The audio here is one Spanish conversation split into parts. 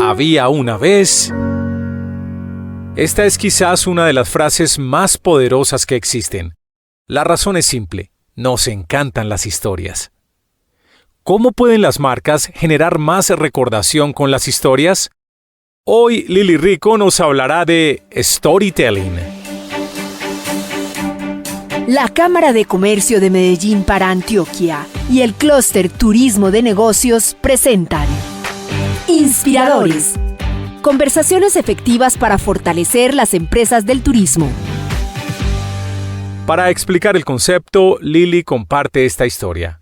Había una vez. Esta es quizás una de las frases más poderosas que existen. La razón es simple: nos encantan las historias. ¿Cómo pueden las marcas generar más recordación con las historias? Hoy Lili Rico nos hablará de storytelling. La Cámara de Comercio de Medellín para Antioquia y el Clúster Turismo de Negocios presentan Inspiradores. Conversaciones efectivas para fortalecer las empresas del turismo. Para explicar el concepto, Lili comparte esta historia.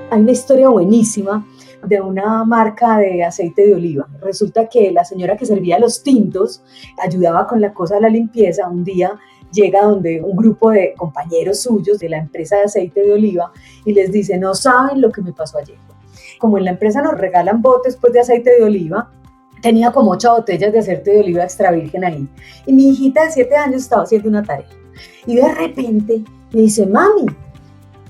Hay una historia buenísima de una marca de aceite de oliva. Resulta que la señora que servía los tintos, ayudaba con la cosa de la limpieza. Un día llega donde un grupo de compañeros suyos de la empresa de aceite de oliva y les dice: no saben lo que me pasó ayer. Como en la empresa nos regalan botes de aceite de oliva, tenía como 8 botellas de aceite de oliva extra virgen ahí. Y mi hijita de 7 años estaba haciendo una tarea. Y de repente me dice: mami,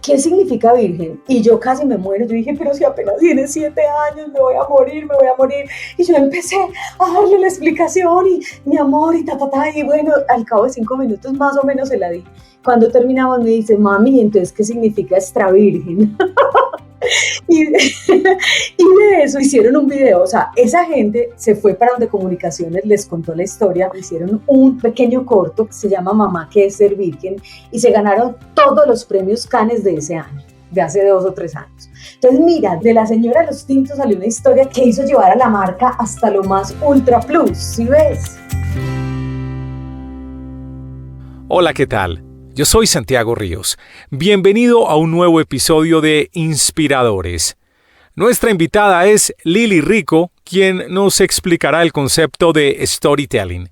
¿qué significa virgen? Y yo casi me muero. Yo dije: pero si apenas tiene 7 años, me voy a morir. Y yo empecé a darle la explicación y mi amor y y bueno, al cabo de 5 minutos más o menos se la di. Cuando terminamos me dice: mami, entonces, ¿qué significa extra virgen? Y de eso hicieron un video. O sea, esa gente se fue para donde Comunicaciones les contó la historia, hicieron un pequeño corto que se llama Mamá, ¿qué es ser virgen? Y se ganaron todos los premios Cannes de ese año, de hace 2 o 3 años. Entonces mira, de la señora de los tintos salió una historia que hizo llevar a la marca hasta lo más ultra plus, ¿sí ves? Hola, ¿qué tal? Yo soy Santiago Ríos. Bienvenido a un nuevo episodio de Inspiradores. Nuestra invitada es Lili Rico, quien nos explicará el concepto de storytelling.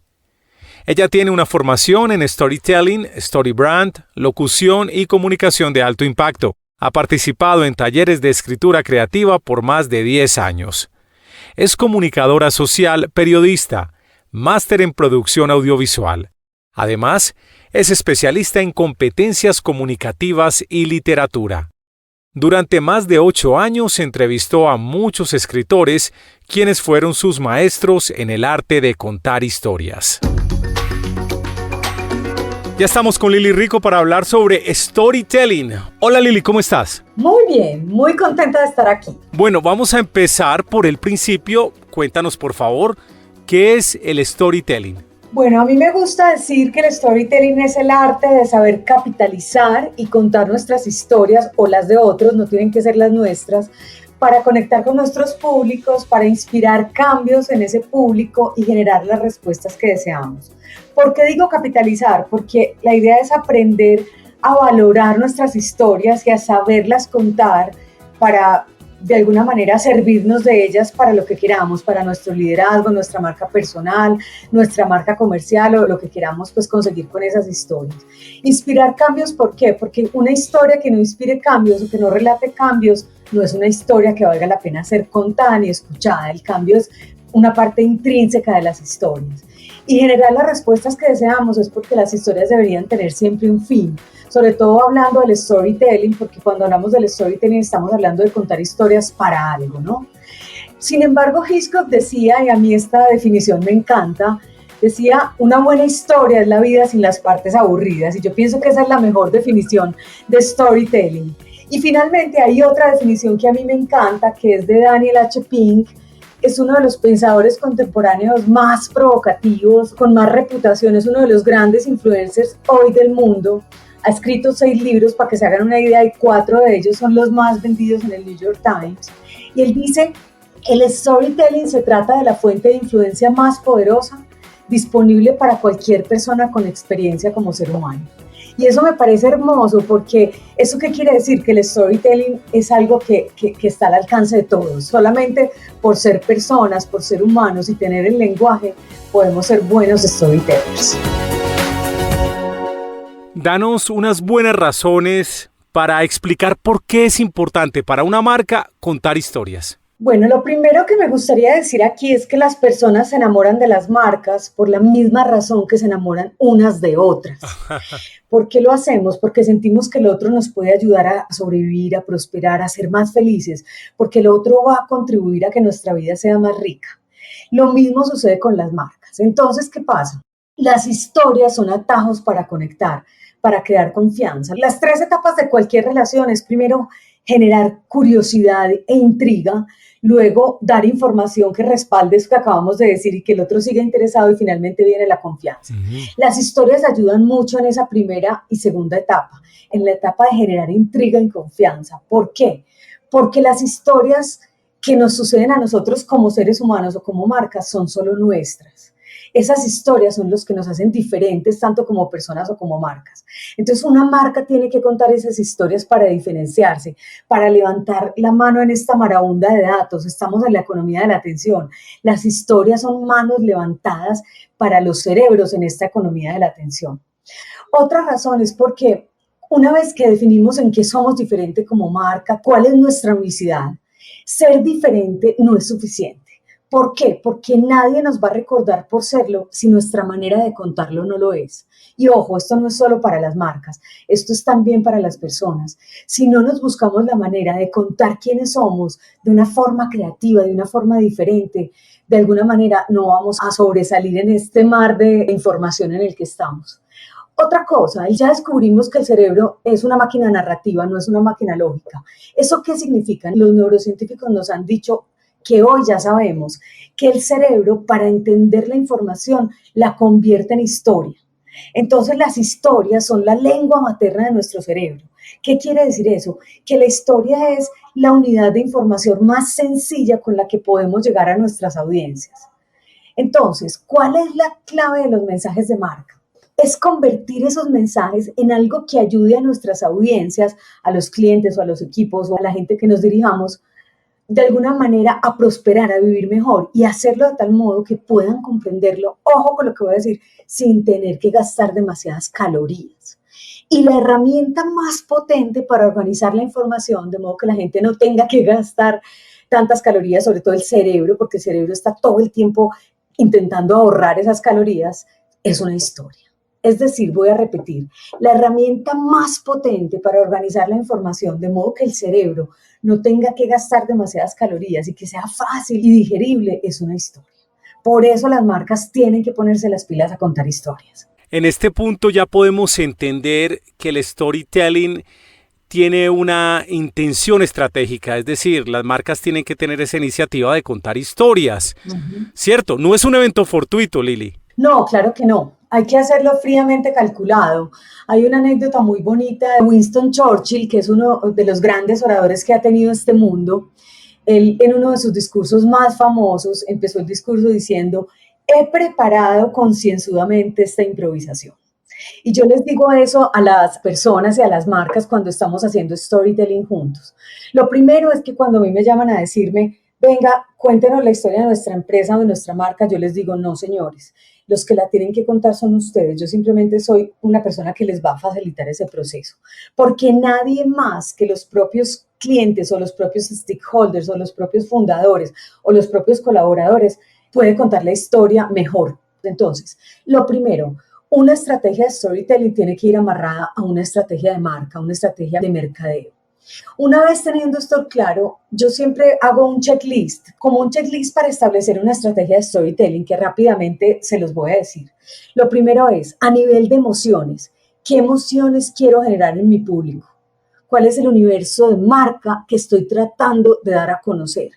Ella tiene una formación en storytelling, story brand, locución y comunicación de alto impacto. Ha participado en talleres de escritura creativa por más de 10 años. Es comunicadora social, periodista, máster en producción audiovisual. Además, es especialista en competencias comunicativas y literatura. Durante más de 8 años entrevistó a muchos escritores, quienes fueron sus maestros en el arte de contar historias. Ya estamos con Lili Rico para hablar sobre storytelling. Hola Lili, ¿cómo estás? Muy bien, muy contenta de estar aquí. Bueno, vamos a empezar por el principio. Cuéntanos, por favor, ¿qué es el storytelling? Bueno, a mí me gusta decir que el storytelling es el arte de saber capitalizar y contar nuestras historias o las de otros, no tienen que ser las nuestras, para conectar con nuestros públicos, para inspirar cambios en ese público y generar las respuestas que deseamos. ¿Por qué digo capitalizar? Porque la idea es aprender a valorar nuestras historias y a saberlas contar para de alguna manera servirnos de ellas para lo que queramos, para nuestro liderazgo, nuestra marca personal, nuestra marca comercial o lo que queramos pues conseguir con esas historias. Inspirar cambios, ¿por qué? Porque una historia que no inspire cambios o que no relate cambios no es una historia que valga la pena ser contada ni escuchada. El cambio es una parte intrínseca de las historias. Y generar las respuestas que deseamos es porque las historias deberían tener siempre un fin. Sobre todo hablando del storytelling, porque cuando hablamos del storytelling estamos hablando de contar historias para algo, ¿no? Sin embargo, Hitchcock decía, y a mí esta definición me encanta, decía: una buena historia es la vida sin las partes aburridas, y yo pienso que esa es la mejor definición de storytelling. Y finalmente hay otra definición que a mí me encanta, que es de Daniel H. Pink. Es uno de los pensadores contemporáneos más provocativos, con más reputación, es uno de los grandes influencers hoy del mundo. Ha escrito 6 libros, para que se hagan una idea, y 4 de ellos son los más vendidos en el New York Times. Y él dice: el storytelling se trata de la fuente de influencia más poderosa disponible para cualquier persona con experiencia como ser humano. Y eso me parece hermoso, porque ¿eso qué quiere decir? Que el storytelling es algo que está al alcance de todos. Solamente por ser personas, por ser humanos y tener el lenguaje, podemos ser buenos storytellers. Danos unas buenas razones para explicar por qué es importante para una marca contar historias. Bueno, lo primero que me gustaría decir aquí es que las personas se enamoran de las marcas por la misma razón que se enamoran unas de otras. ¿Por qué lo hacemos? Porque sentimos que el otro nos puede ayudar a sobrevivir, a prosperar, a ser más felices, porque el otro va a contribuir a que nuestra vida sea más rica. Lo mismo sucede con las marcas. Entonces, ¿qué pasa? Las historias son atajos para conectar, para crear confianza. Las tres etapas de cualquier relación es primero generar curiosidad e intriga, luego dar información que respalde eso que acabamos de decir y que el otro siga interesado y finalmente viene la confianza. Las historias ayudan mucho en esa primera y segunda etapa, en la etapa de generar intriga y confianza. ¿Por qué? Porque las historias que nos suceden a nosotros como seres humanos o como marcas son solo nuestras. Esas historias son los que nos hacen diferentes tanto como personas o como marcas. Entonces una marca tiene que contar esas historias para diferenciarse, para levantar la mano en esta marabunta de datos. Estamos en la economía de la atención. Las historias son manos levantadas para los cerebros en esta economía de la atención. Otra razón es porque una vez que definimos en qué somos diferentes como marca, cuál es nuestra unicidad, ser diferente no es suficiente. ¿Por qué? Porque nadie nos va a recordar por serlo si nuestra manera de contarlo no lo es. Y ojo, esto no es solo para las marcas, esto es también para las personas. Si no nos buscamos la manera de contar quiénes somos de una forma creativa, de una forma diferente, de alguna manera no vamos a sobresalir en este mar de información en el que estamos. Otra cosa, ya descubrimos que el cerebro es una máquina narrativa, no es una máquina lógica. ¿Eso qué significa? Los neurocientíficos nos han dicho que hoy ya sabemos que el cerebro, para entender la información, la convierte en historia. Entonces las historias son la lengua materna de nuestro cerebro. ¿Qué quiere decir eso? Que la historia es la unidad de información más sencilla con la que podemos llegar a nuestras audiencias. Entonces, ¿cuál es la clave de los mensajes de marca? Es convertir esos mensajes en algo que ayude a nuestras audiencias, a los clientes o a los equipos o a la gente que nos dirijamos, de alguna manera a prosperar, a vivir mejor y hacerlo de tal modo que puedan comprenderlo, ojo con lo que voy a decir, sin tener que gastar demasiadas calorías. Y la herramienta más potente para organizar la información, de modo que la gente no tenga que gastar tantas calorías, sobre todo el cerebro, porque el cerebro está todo el tiempo intentando ahorrar esas calorías, es una historia. Es decir, voy a repetir, la herramienta más potente para organizar la información de modo que el cerebro no tenga que gastar demasiadas calorías y que sea fácil y digerible es una historia. Por eso las marcas tienen que ponerse las pilas a contar historias. En este punto ya podemos entender que el storytelling tiene una intención estratégica, es decir, las marcas tienen que tener esa iniciativa de contar historias, ¿cierto? No es un evento fortuito, Lili. No, claro que no. Hay que hacerlo fríamente calculado. Hay una anécdota muy bonita de Winston Churchill, que es uno de los grandes oradores que ha tenido este mundo. Él, en uno de sus discursos más famosos, empezó el discurso diciendo: he preparado concienzudamente esta improvisación. Y yo les digo eso a las personas y a las marcas cuando estamos haciendo storytelling juntos. Lo primero es que cuando a mí me llaman a decirme, venga, cuéntenos la historia de nuestra empresa o de nuestra marca, yo les digo, no, señores, los que la tienen que contar son ustedes. Yo simplemente soy una persona que les va a facilitar ese proceso. Porque nadie más que los propios clientes o los propios stakeholders o los propios fundadores o los propios colaboradores puede contar la historia mejor. Entonces, lo primero, una estrategia de storytelling tiene que ir amarrada a una estrategia de marca, una estrategia de mercadeo. Una vez teniendo esto claro, yo siempre hago un checklist, como un checklist para establecer una estrategia de storytelling que rápidamente se los voy a decir. Lo primero es, a nivel de emociones, ¿qué emociones quiero generar en mi público? ¿Cuál es el universo de marca que estoy tratando de dar a conocer?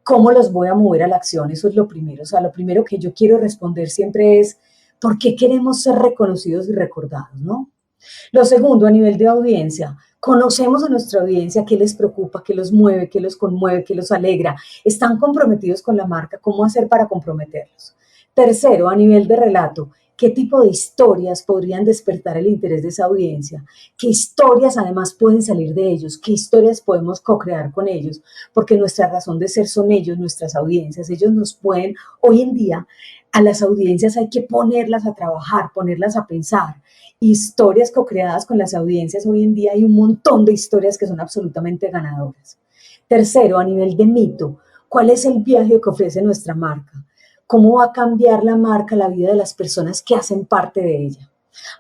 ¿Cómo los voy a mover a la acción? Eso es lo primero. O sea, lo primero que yo quiero responder siempre es, ¿por qué queremos ser reconocidos y recordados, no? Lo segundo, a nivel de audiencia, conocemos a nuestra audiencia, qué les preocupa, qué los mueve, qué los conmueve, qué los alegra. Están comprometidos con la marca, ¿cómo hacer para comprometerlos? Tercero, a nivel de relato, ¿qué tipo de historias podrían despertar el interés de esa audiencia? ¿Qué historias además pueden salir de ellos? ¿Qué historias podemos co-crear con ellos? Porque nuestra razón de ser son ellos, nuestras audiencias. Ellos nos pueden, hoy en día, a las audiencias hay que ponerlas a trabajar, ponerlas a pensar. Historias co-creadas con las audiencias, hoy en día hay un montón de historias que son absolutamente ganadoras. Tercero, a nivel de mito, ¿Cuál es el viaje que ofrece nuestra marca? ¿Cómo va a cambiar la marca la vida de las personas que hacen parte de ella?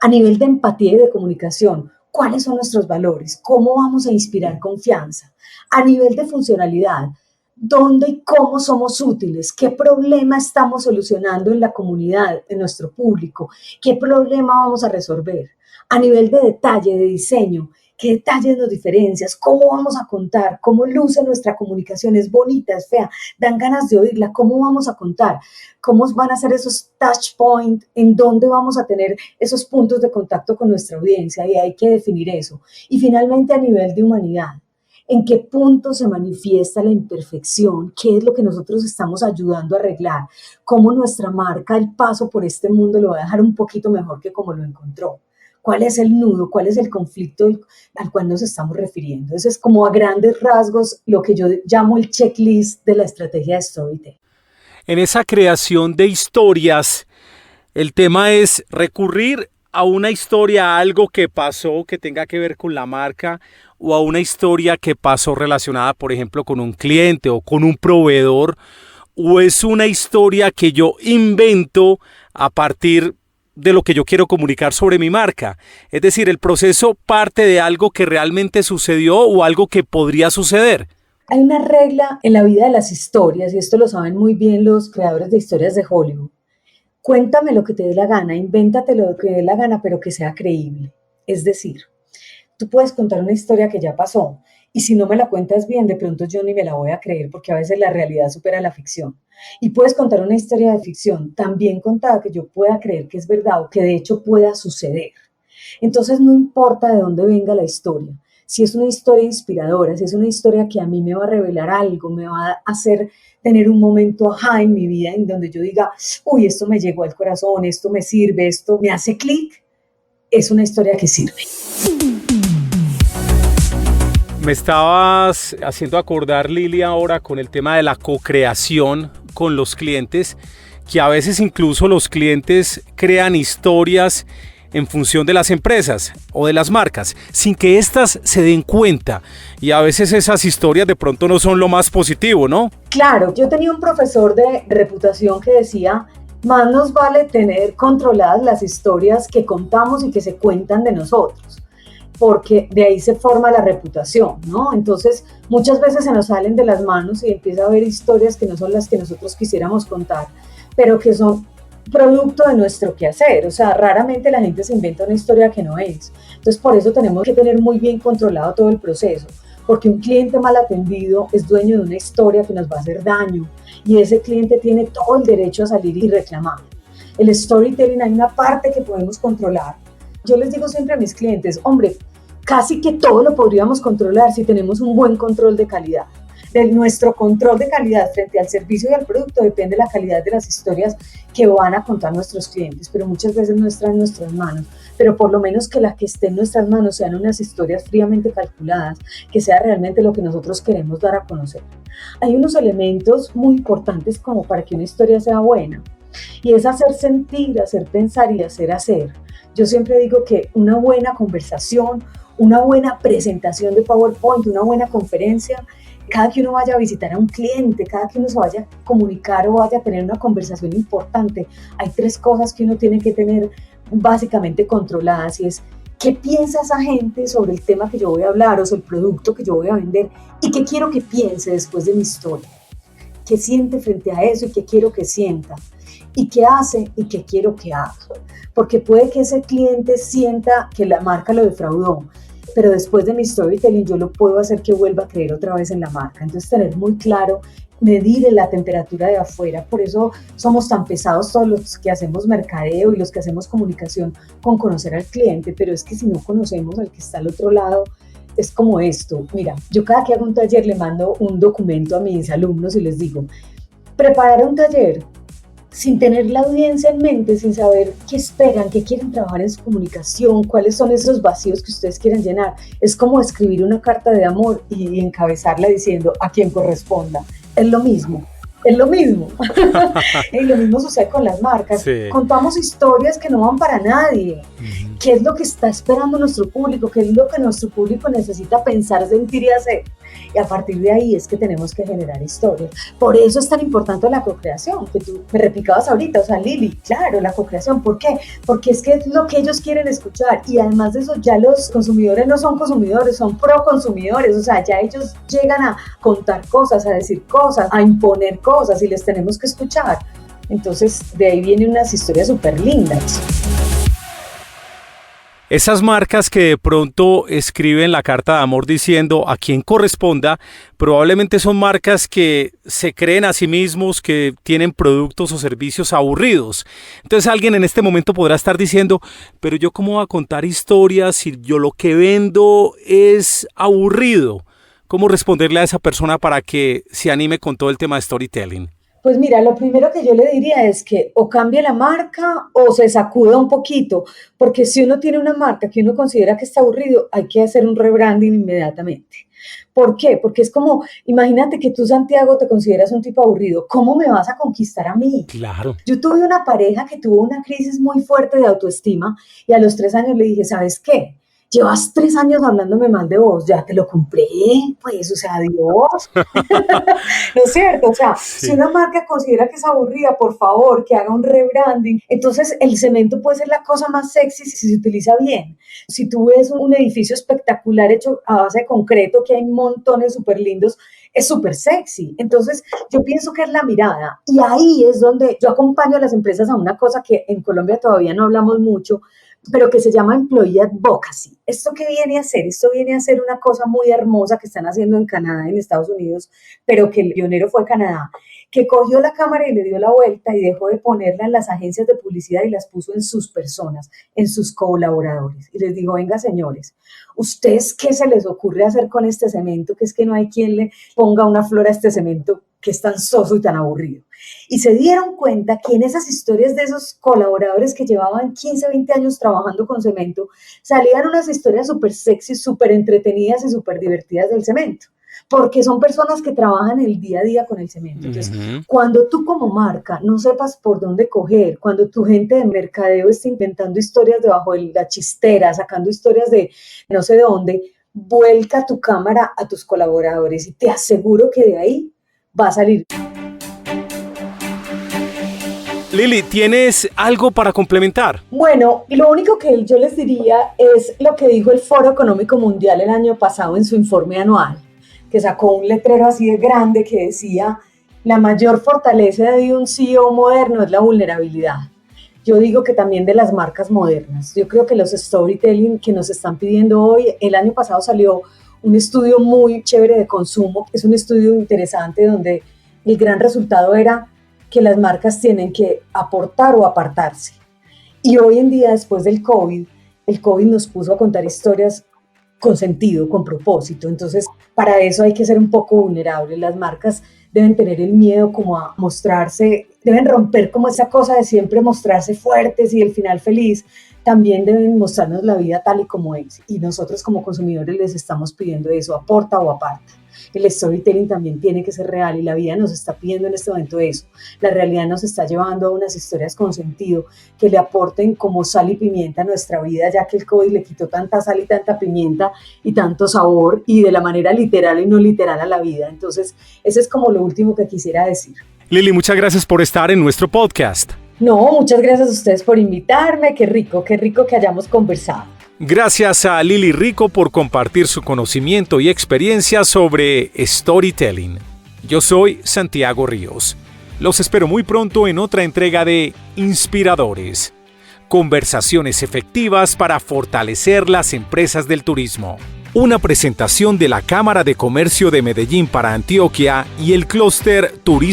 A nivel de empatía y de comunicación, ¿cuáles son nuestros valores? ¿Cómo vamos a inspirar confianza? A nivel de funcionalidad, ¿dónde y cómo somos útiles? ¿Qué problema estamos solucionando en la comunidad, en nuestro público? ¿Qué problema vamos a resolver? A nivel de detalle, de diseño, ¿qué detalles nos diferencian? ¿Cómo vamos a contar? ¿Cómo luce nuestra comunicación? ¿Es bonita? ¿Es fea? ¿Dan ganas de oírla? ¿Cómo vamos a contar? ¿Cómo van a ser esos touch points? ¿En dónde vamos a tener esos puntos de contacto con nuestra audiencia? Y hay que definir eso. Y finalmente, a nivel de humanidad, ¿en qué punto se manifiesta la imperfección? ¿Qué es lo que nosotros estamos ayudando a arreglar? ¿Cómo nuestra marca, el paso por este mundo, lo va a dejar un poquito mejor que como lo encontró? ¿Cuál es el nudo? ¿Cuál es el conflicto al cual nos estamos refiriendo? Eso es como a grandes rasgos lo que yo llamo el checklist de la estrategia de storytelling. En esa creación de historias, el tema es recurrir a una historia, a algo que pasó que tenga que ver con la marca, o a una historia que pasó relacionada, por ejemplo, con un cliente o con un proveedor, o es una historia que yo invento a partir de lo que yo quiero comunicar sobre mi marca. Es decir, el proceso parte de algo que realmente sucedió o algo que podría suceder. Hay una regla en la vida de las historias, y esto lo saben muy bien los creadores de historias de Hollywood. Cuéntame lo que te dé la gana, invéntate lo que te dé la gana, pero que sea creíble. Es decir, tú puedes contar una historia que ya pasó, y si no me la cuentas bien, de pronto yo ni me la voy a creer, porque a veces la realidad supera la ficción. Y puedes contar una historia de ficción tan bien contada que yo pueda creer que es verdad o que de hecho pueda suceder. Entonces no importa de dónde venga la historia, si es una historia inspiradora, si es una historia que a mí me va a revelar algo, me va a hacer tener un momento ajá en mi vida en donde yo diga, uy, esto me llegó al corazón, esto me sirve, esto me hace clic, es una historia que sirve. Me estabas haciendo acordar, Lili, ahora con el tema de la co-creación con los clientes, que a veces incluso los clientes crean historias en función de las empresas o de las marcas, sin que éstas se den cuenta. Y a veces esas historias de pronto no son lo más positivo, ¿no? Claro, yo tenía un profesor de reputación que decía, más nos vale tener controladas las historias que contamos y que se cuentan de nosotros, porque de ahí se forma la reputación, ¿no? Entonces, muchas veces se nos salen de las manos y empieza a haber historias que no son las que nosotros quisiéramos contar, pero que son producto de nuestro quehacer. O sea, raramente la gente se inventa una historia que no es. Entonces, por eso tenemos que tener muy bien controlado todo el proceso, porque un cliente mal atendido es dueño de una historia que nos va a hacer daño, y ese cliente tiene todo el derecho a salir y reclamar. El storytelling, hay una parte que podemos controlar. Yo les digo siempre a mis clientes, hombre, casi que todo lo podríamos controlar si tenemos un buen control de calidad. De nuestro control de calidad frente al servicio y al producto depende la calidad de las historias que van a contar nuestros clientes, pero muchas veces no están en nuestras manos. Pero por lo menos que las que estén en nuestras manos sean unas historias fríamente calculadas, que sea realmente lo que nosotros queremos dar a conocer. Hay unos elementos muy importantes como para que una historia sea buena, y es hacer sentir, hacer pensar y hacer hacer. Yo siempre digo que una buena conversación, una buena presentación de PowerPoint, una buena conferencia, cada que uno vaya a visitar a un cliente, cada que uno se vaya a comunicar o vaya a tener una conversación importante, hay 3 cosas que uno tiene que tener básicamente controladas, y es qué piensa esa gente sobre el tema que yo voy a hablar o sobre el producto que yo voy a vender, y qué quiero que piense después de mi historia, qué siente frente a eso y qué quiero que sienta, y qué hace y qué quiero que haga, porque puede que ese cliente sienta que la marca lo defraudó, pero después de mi storytelling yo lo puedo hacer que vuelva a creer otra vez en la marca. Entonces tener muy claro, medir la temperatura de afuera. Por eso somos tan pesados todos los que hacemos mercadeo y los que hacemos comunicación con conocer al cliente, pero es que si no conocemos al que está al otro lado, es como esto. Mira, yo cada que hago un taller le mando un documento a mis alumnos y les digo, preparar un taller sin tener la audiencia en mente, sin saber qué esperan, qué quieren trabajar en su comunicación, cuáles son esos vacíos que ustedes quieren llenar. Es como escribir una carta de amor y encabezarla diciendo a quien corresponda. Es lo mismo. es lo mismo. Y lo mismo sucede con las marcas. Sí. Contamos historias que no van para nadie. ¿Qué es lo que está esperando nuestro público? ¿Qué es lo que nuestro público necesita pensar, sentir y hacer? Y a partir de ahí es que tenemos que generar historias. Por eso es tan importante la cocreación, que tú me replicabas ahorita, o sea, Lili, claro, la cocreación. ¿Por qué? Porque es que es lo que ellos quieren escuchar, y además de eso ya los consumidores no son consumidores, son pro-consumidores, o sea, ya ellos llegan a contar cosas, a decir cosas, a imponer cosas, y les tenemos que escuchar. Entonces, de ahí vienen unas historias súper lindas. Esas marcas que de pronto escriben la carta de amor diciendo a quien corresponda, probablemente son marcas que se creen a sí mismos que tienen productos o servicios aburridos. Entonces alguien en este momento podrá estar diciendo, pero yo cómo voy a contar historias si yo lo que vendo es aburrido. ¿Cómo responderle a esa persona para que se anime con todo el tema de storytelling? Pues mira, lo primero que yo le diría es que o cambie la marca o se sacuda un poquito, porque si uno tiene una marca que uno considera que está aburrido, hay que hacer un rebranding inmediatamente. ¿Por qué? Porque es como, imagínate que tú, Santiago, te consideras un tipo aburrido. ¿Cómo me vas a conquistar a mí? Claro. Yo tuve una pareja que tuvo una crisis muy fuerte de autoestima y a los 3 años le dije, ¿sabes qué? Llevas 3 años hablándome mal de vos, ya te lo compré, pues, o sea, adiós. ¿No es cierto? O sea, Sí. si una marca considera que es aburrida, por favor, que haga un rebranding. Entonces, el cemento puede ser la cosa más sexy si se utiliza bien. Si tú ves un edificio espectacular hecho a base de concreto, que hay montones súper lindos, es súper sexy. Entonces, yo pienso que es la mirada. Y ahí es donde yo acompaño a las empresas a una cosa que en Colombia todavía no hablamos mucho, pero que se llama Employee Advocacy. ¿Esto qué viene a hacer? Esto viene a ser una cosa muy hermosa que están haciendo en Canadá, en Estados Unidos, pero que el pionero fue Canadá, que cogió la cámara y le dio la vuelta y dejó de ponerla en las agencias de publicidad y las puso en sus personas, en sus colaboradores. Y les dijo, venga, señores, ¿ustedes qué se les ocurre hacer con este cemento? Que es que no hay quien le ponga una flor a este cemento que es tan soso y tan aburrido. Y se dieron cuenta que en esas historias de esos colaboradores que llevaban 15, 20 años trabajando con cemento, salían unas historias súper sexy, súper entretenidas y súper divertidas del cemento, porque son personas que trabajan el día a día con el cemento. Entonces, cuando tú como marca no sepas por dónde coger, cuando tu gente de mercadeo esté inventando historias debajo de la chistera, sacando historias de no sé de dónde, vuelca tu cámara a tus colaboradores y te aseguro que de ahí va a salir. Lili, ¿tienes algo para complementar? Bueno, lo único que yo les diría es lo que dijo el Foro Económico Mundial el año pasado en su informe anual, que sacó un letrero así de grande que decía, la mayor fortaleza de un CEO moderno es la vulnerabilidad. Yo digo que también de las marcas modernas. Yo creo que los storytelling que nos están pidiendo hoy, el año pasado salió un estudio muy chévere de consumo, es un estudio interesante donde el gran resultado era que las marcas tienen que aportar o apartarse. Y hoy en día, después del COVID, el COVID nos puso a contar historias con sentido, con propósito. Entonces, para eso hay que ser un poco vulnerable. Las marcas deben tener el miedo como a mostrarse, deben romper como esa cosa de siempre mostrarse fuertes y el final feliz. También deben mostrarnos la vida tal y como es. Y nosotros como consumidores les estamos pidiendo eso, aporta o aparta. El storytelling también tiene que ser real y la vida nos está pidiendo en este momento eso. La realidad nos está llevando a unas historias con sentido que le aporten como sal y pimienta a nuestra vida, ya que el COVID le quitó tanta sal y tanta pimienta y tanto sabor y de la manera literal y no literal a la vida. Entonces, ese es como lo último que quisiera decir. Lili, muchas gracias por estar en nuestro podcast. No, muchas gracias a ustedes por invitarme. Qué rico que hayamos conversado. Gracias a Lili Rico por compartir su conocimiento y experiencia sobre storytelling. Yo soy Santiago Ríos. Los espero muy pronto en otra entrega de Inspiradores. Conversaciones efectivas para fortalecer las empresas del turismo. Una presentación de la Cámara de Comercio de Medellín para Antioquia y el Clúster Turismo